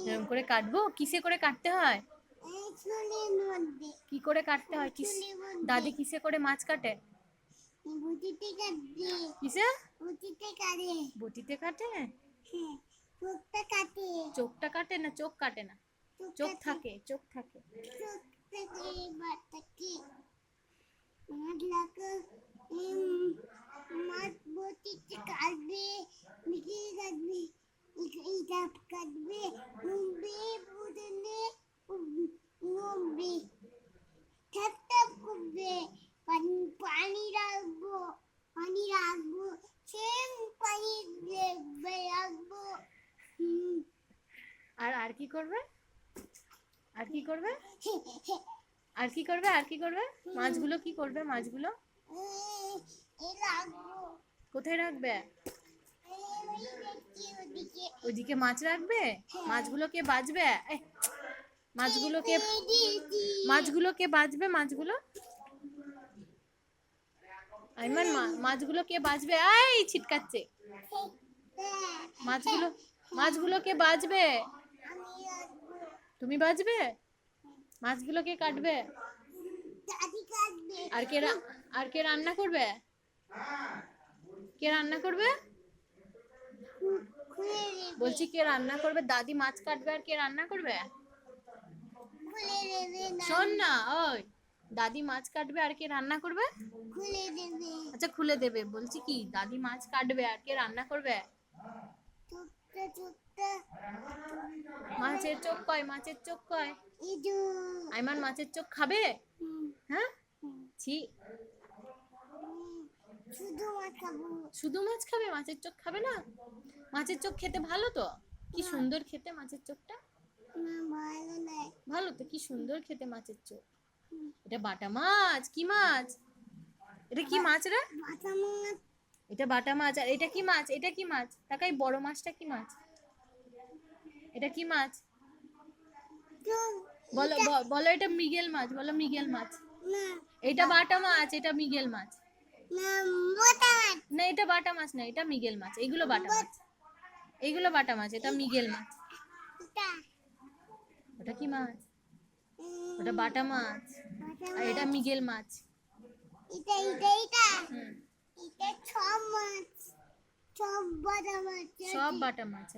এরকম করে কাটবো? কিসে করে কাটতে হয়? কি করে কাটতে হয়? দাদি কিসে করে মাছ কাটে? কিসে? বটিতে কাটে। চোখটা কাটে না চোখ কাটে না? চোখ থাকে, চোখ থাকে। মাছ বটিতে কাটবে, মিকি কাটবে, এটা কাটবে, নুনবে, বুদনে, নুনবে, ট্যাপ ট্যাপ করবে, পানি রাখবো, সেম পানি রাখবো। আর আর কি করবে? আর কি করবে? আর কি করবে? আর কি করবে? মাছগুলো কি করবে? মাছগুলো কোথায় রাখবে? ওইদিকে মাছ রাখবে? মাছগুলো কে বাজবে? মাছগুলো কে বাজবে? মাছগুলো আইমান মাছগুলো কে বাজবে? এই ছিটকাচ্ছে। মাছগুলো কে বাজবে? তুমি বাজবে? মাছগুলো কে কাটবে? আর কে রান্না করবে? কে রান্না করবে? বলছি কে রান্না করবে? দাদি মাছ কাটবে আর কে রান্না করবে? শোন না, ওই দাদি মাছ কাটবে আর কে রান্না করবে? আচ্ছা খুলে দেবে। বলছি কি দাদি মাছ কাটবে আর কে রান্না করবে? মাছের চোখ কয়? মাছের চোখ কয়? আইমান মাছের চোখ খাবে? হ্যাঁ, ছি। শুধু মাছ খাবে? মাছের চোখ খাবে না? মাছের চোখ খেতে ভালো তো, কি সুন্দর খেতে মাছের চোখটা। ভালো তো, কি সুন্দর খেতে মাছের চোখ। এটা বাটা মাছ। কি মাছ এটা? কি মাছ রে? এটা বাটা মাছ। আর এটা কি মাছ? এটা কি মাছ? তাকাই বড় মাছটা কি মাছ? এটা কি মাছ? বলো বলো, এটা মৃগেল মাছ। বলো মৃগেল মাছ। এটা বাটা মাছ, এটা মৃগেল মাছ। না এটা বাটা মাছ না, এটা মৃগেল মাছ। এইগুলো বাটা মাছ, এইগুলো বাটা মাছ, এটা মৃগেল মাছ। ওটা কি মাছ? ওটা বাটা মাছ আর এটা মৃগেল মাছ। সব বাটা মাছ, সব বাটা মাছ।